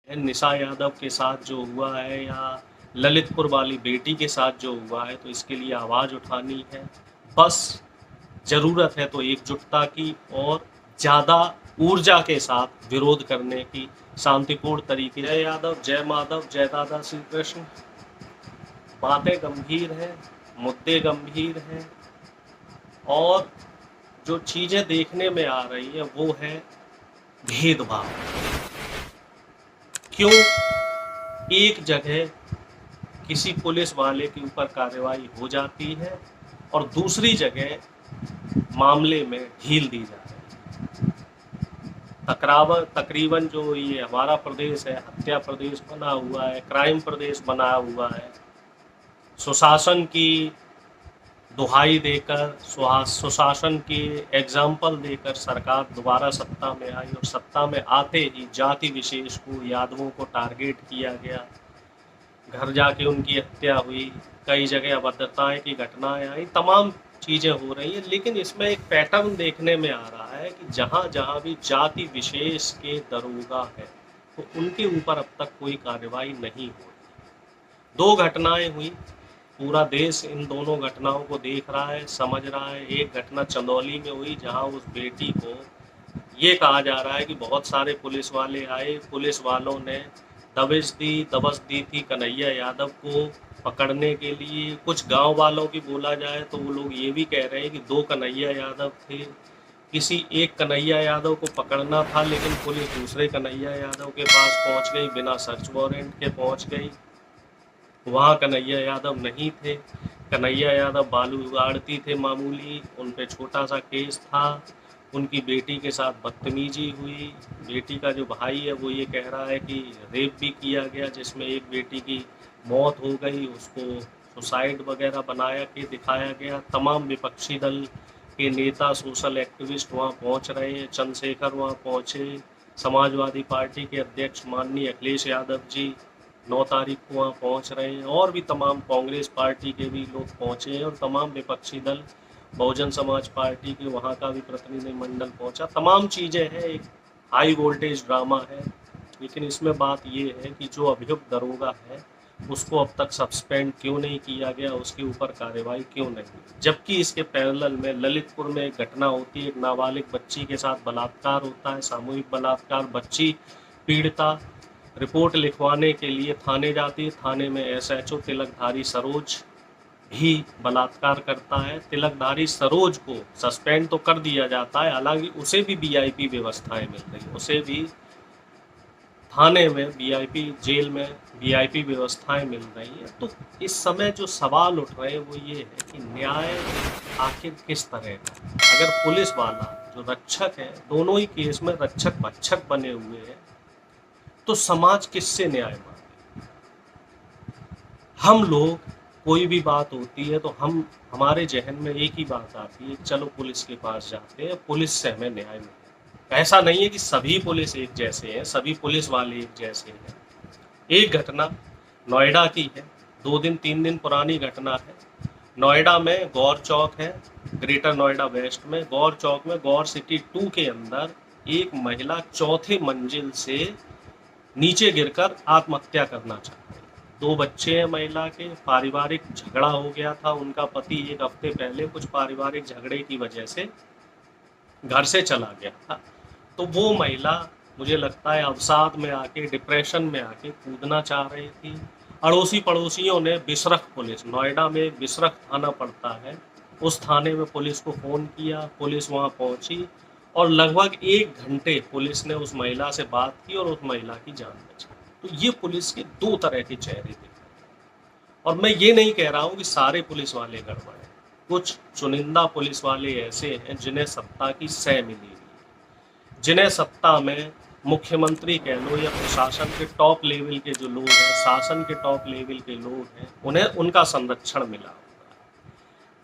निशा यादव के साथ जो हुआ है या ललितपुर वाली बेटी के साथ जो हुआ है, तो इसके लिए आवाज़ उठानी है। बस ज़रूरत है तो एकजुटता की और ज़्यादा ऊर्जा के साथ विरोध करने की, शांतिपूर्ण तरीके। जय यादव, जय माधव, जय दादा श्री कृष्ण। बातें गंभीर हैं, मुद्दे गंभीर हैं और जो चीज़ें देखने में आ रही हैं वो है भेदभाव। क्यों एक जगह किसी पुलिस वाले के ऊपर कार्रवाई हो जाती है और दूसरी जगह मामले में ढील दी जाती है। तकरीबन जो ये हमारा प्रदेश है, हत्या प्रदेश बना हुआ है, क्राइम प्रदेश बना हुआ है। सुशासन की दुहाई देकर, सुशासन की एग्जाम्पल देकर सरकार दोबारा सत्ता में आई और सत्ता में आते ही जाति विशेष को, यादवों को टारगेट किया गया। घर जाके उनकी हत्या हुई, कई जगह अभद्रताएं की घटनाएं आई, तमाम चीज़ें हो रही हैं। लेकिन इसमें एक पैटर्न देखने में आ रहा है कि जहाँ जहाँ भी जाति विशेष के दरोगा है तो उनके ऊपर अब तक कोई कार्रवाई नहीं हो रही। दो घटनाएं हुई, पूरा देश इन दोनों घटनाओं को देख रहा है, समझ रहा है। एक घटना चंदौली में हुई जहां उस बेटी को ये कहा जा रहा है कि बहुत सारे पुलिस वाले आए, पुलिस वालों ने दबस दी थी कन्हैया यादव को पकड़ने के लिए। कुछ गांव वालों की बोला जाए तो वो लोग ये भी कह रहे हैं कि दो कन्हैया यादव थे, किसी एक कन्हैया यादव को पकड़ना था लेकिन पुलिस दूसरे कन्हैया यादव के पास पहुंच गई, बिना सर्च वारंट के पहुंच गई। वहाँ कन्हैया यादव नहीं थे। कन्हैया यादव बालू उगाड़ती थे मामूली, उन पे छोटा सा केस था। उनकी बेटी के साथ बदतमीजी हुई। बेटी का जो भाई है वो ये कह रहा है कि रेप भी किया गया, जिसमें एक बेटी की मौत हो गई, उसको सुसाइड वगैरह बनाया के दिखाया गया। तमाम विपक्षी दल के नेता, सोशल एक्टिविस्ट वहाँ पहुँच रहे हैं। चंद्रशेखर वहाँ पहुँचे, समाजवादी पार्टी के अध्यक्ष माननीय अखिलेश यादव जी 9 तारीख को वहाँ पहुँच रहे हैं और भी तमाम कांग्रेस पार्टी के भी लोग पहुँचे हैं और तमाम विपक्षी दल, बहुजन समाज पार्टी के वहाँ का भी प्रतिनिधिमंडल पहुँचा। तमाम चीज़ें हैं, एक हाई वोल्टेज ड्रामा है। लेकिन इसमें बात ये है कि जो अभियुक्त दरोगा है उसको अब तक सस्पेंड क्यों नहीं किया गया, उसके ऊपर कार्रवाई क्यों नहीं। जबकि इसके पैरेलल में ललितपुर में एक घटना होती है, एक नाबालिग बच्ची के साथ बलात्कार होता है, सामूहिक बलात्कार। बच्ची पीड़िता रिपोर्ट लिखवाने के लिए थाने जाती है। थाने में एसएचओ तिलकधारी सरोज भी बलात्कार करता है। तिलकधारी सरोज को सस्पेंड तो कर दिया जाता है, हालांकि उसे भी वीआईपी व्यवस्थाएं मिल रही, उसे भी थाने में वीआईपी, जेल में वीआईपी व्यवस्थाएं मिल रही हैं। तो इस समय जो सवाल उठ रहे हैं वो ये है कि न्याय आखिर किस तरह का। अगर पुलिस वाला जो रक्षक है, दोनों ही केस में रक्षक भक्षक बने हुए हैं, तो समाज किससे न्याय मांगे। हम लोग कोई भी बात होती है तो हमारे जहन में एक ही बात आती है, चलो पुलिस के पास जाते हैं, पुलिस से हमें न्याय मिले। ऐसा नहीं है कि सभी पुलिस एक जैसे हैं, सभी पुलिस वाले एक जैसे हैं। एक घटना नोएडा की है, 2-3 दिन पुरानी घटना है। नोएडा में गौर चौक है, ग्रेटर नोएडा वेस्ट में गौर चौक में गौर सिटी 2 के अंदर एक महिला 4थे मंजिल से नीचे गिरकर आत्महत्या करना चाहती है। 2 बच्चे हैं महिला के, पारिवारिक झगड़ा हो गया था। उनका पति 1 हफ्ते पहले कुछ पारिवारिक झगड़े की वजह से घर से चला गया था। तो वो महिला, मुझे लगता है, अवसाद में आके, डिप्रेशन में आके कूदना चाह रही थी। अड़ोसी पड़ोसियों ने बिसरख पुलिस, नोएडा में बिसरख थाना पड़ता है, उस थाने में पुलिस को फ़ोन किया। पुलिस वहाँ पहुँची और लगभग 1 घंटे पुलिस ने उस महिला से बात की और उस महिला की जान बचाई। तो ये पुलिस के 2 तरह के चेहरे दिख रहे हैं। और मैं ये नहीं कह रहा हूँ कि सारे पुलिस वाले गड़बड़ हैं। कुछ चुनिंदा पुलिस वाले ऐसे हैं जिन्हें सत्ता की सह मिली हुई है, जिन्हें सत्ता में मुख्यमंत्री कह लो या प्रशासन के टॉप लेवल के जो लोग हैं, शासन के टॉप लेवल के लोग हैं, उन्हें उनका संरक्षण मिला।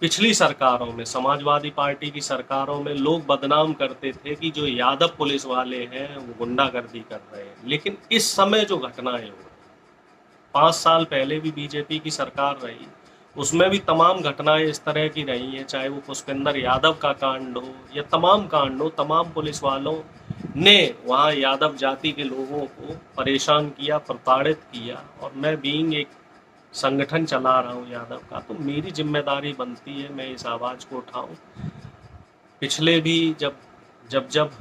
पिछली सरकारों में, समाजवादी पार्टी की सरकारों में लोग बदनाम करते थे कि जो यादव पुलिस वाले हैं वो गुंडागर्दी कर रहे हैं। लेकिन इस समय जो घटनाएं हो रही, 5 साल पहले भी बीजेपी की सरकार रही, उसमें भी तमाम घटनाएं इस तरह की रही हैं, चाहे वो पुष्पेंद्र यादव का कांड हो या तमाम कांड हो। तमाम पुलिस वालों ने वहाँ यादव जाति के लोगों को परेशान किया, प्रताड़ित किया, और मैं बीइंग एक संगठन चला रहा हूँ यादव का, तो मेरी जिम्मेदारी बनती है मैं इस आवाज़ को उठाऊं। पिछले भी जब जब जब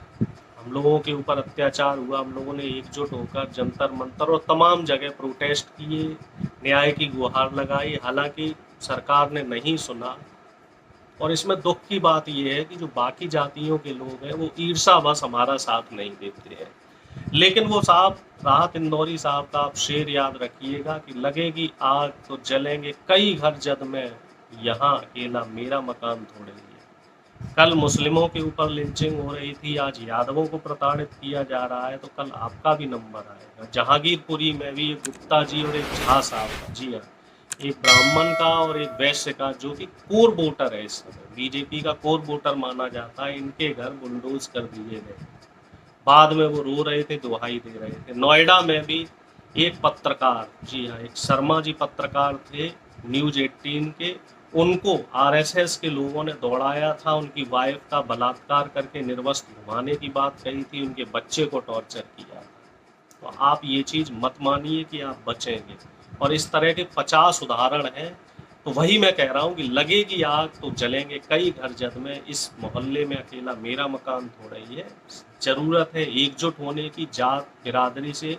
हम लोगों के ऊपर अत्याचार हुआ, हम लोगों ने एकजुट होकर जंतर मंतर और तमाम जगह प्रोटेस्ट किए, न्याय की गुहार लगाई, हालांकि सरकार ने नहीं सुना। और इसमें दुख की बात यह है कि जो बाकी जातियों के लोग हैं वो ईर्ष्यावश हमारा साथ नहीं देते हैं। लेकिन वो साहब, राहत इंदौरी साहब का आप शेर याद रखिएगा कि लगेगी आग तो जलेंगे कई घर जद में, यहाँ अकेला मेरा मकान थोड़े ही है। कल मुस्लिमों के ऊपर लिंचिंग हो रही थी, आज यादवों को प्रताड़ित किया जा रहा है, तो कल आपका भी नंबर आएगा। जहांगीरपुरी में भी एक गुप्ता जी और एक झा साहब का, जी हाँ, एक ब्राह्मण का और एक वैश्य का, जो कि कोर वोटर है, इस समय बीजेपी का कोर वोटर माना जाता है, इनके घर बुलडोज कर दिए गए। बाद में वो रो रहे थे, दुहाई दे रहे थे। नोएडा में भी एक पत्रकार, जी हाँ, एक शर्मा जी पत्रकार थे न्यूज 18 के, उनको आरएसएस के लोगों ने दौड़ाया था, उनकी वाइफ का बलात्कार करके निर्वस्त्र घुमाने की बात कही थी, उनके बच्चे को टॉर्चर किया। तो आप ये चीज़ मत मानिए कि आप बचेंगे, और इस तरह के 50 उदाहरण हैं। तो वही मैं कह रहा हूँ कि लगेगी आग तो जलेंगे कई घर जद में, इस मोहल्ले में अकेला मेरा मकान थोड़ा ही है। ज़रूरत है एकजुट होने की, जात बिरादरी से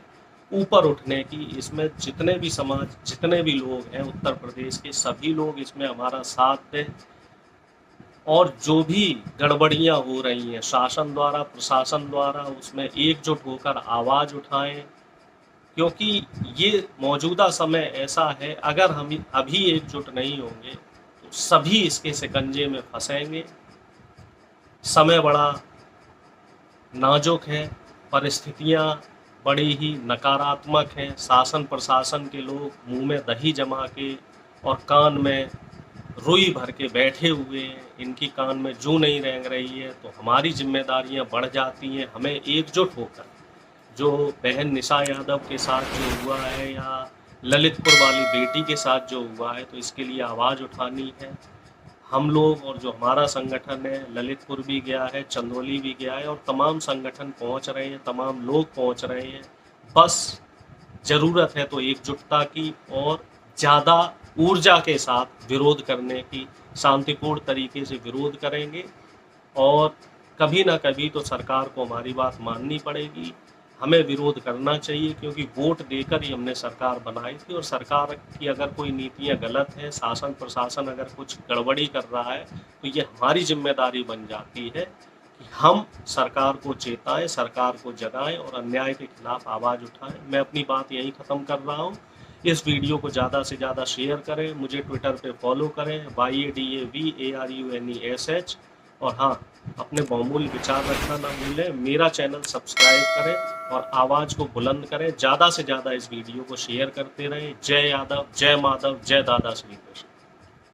ऊपर उठने की। इसमें जितने भी समाज, जितने भी लोग हैं उत्तर प्रदेश के, सभी लोग इसमें हमारा साथ दें, और जो भी गड़बड़ियाँ हो रही हैं शासन द्वारा, प्रशासन द्वारा, उसमें एकजुट होकर आवाज़ उठाएं। क्योंकि ये मौजूदा समय ऐसा है, अगर हम अभी एकजुट नहीं होंगे तो सभी इसके शिकंजे में फंसेंगे। समय बड़ा नाजुक है, परिस्थितियाँ बड़ी ही नकारात्मक हैं। शासन प्रशासन के लोग मुंह में दही जमा के और कान में रुई भर के बैठे हुए हैं, इनकी कान में जूं नहीं रेंग रही है। तो हमारी जिम्मेदारियां बढ़ जाती हैं। हमें एकजुट होकर, जो बहन निशा यादव के साथ जो हुआ है, या ललितपुर वाली बेटी के साथ जो हुआ है, तो इसके लिए आवाज़ उठानी है हम लोग। और जो हमारा संगठन है, ललितपुर भी गया है, चंदौली भी गया है, और तमाम संगठन पहुंच रहे हैं, तमाम लोग पहुंच रहे हैं। बस ज़रूरत है तो एकजुटता की, और ज़्यादा ऊर्जा के साथ विरोध करने की। शांतिपूर्ण तरीके से विरोध करेंगे, और कभी ना कभी तो सरकार को हमारी बात माननी पड़ेगी। हमें विरोध करना चाहिए, क्योंकि वोट देकर ही हमने सरकार बनाई थी, और सरकार की अगर कोई नीतियां गलत हैं, शासन प्रशासन अगर कुछ गड़बड़ी कर रहा है, तो ये हमारी जिम्मेदारी बन जाती है कि हम सरकार को चेताएं, सरकार को जगाएं, और अन्याय के खिलाफ आवाज़ उठाएं। मैं अपनी बात यहीं ख़त्म कर रहा हूँ। इस वीडियो को ज़्यादा से ज़्यादा शेयर करें, मुझे ट्विटर पे फॉलो करें, YADAVARUNESH। और हाँ, अपने बहुमूल्य विचार रखना ना भूलें। मेरा चैनल सब्सक्राइब करें और आवाज़ को बुलंद करें। ज़्यादा से ज़्यादा इस वीडियो को शेयर करते रहें। जय यादव, जय माधव, जय दादा श्री कृष्ण।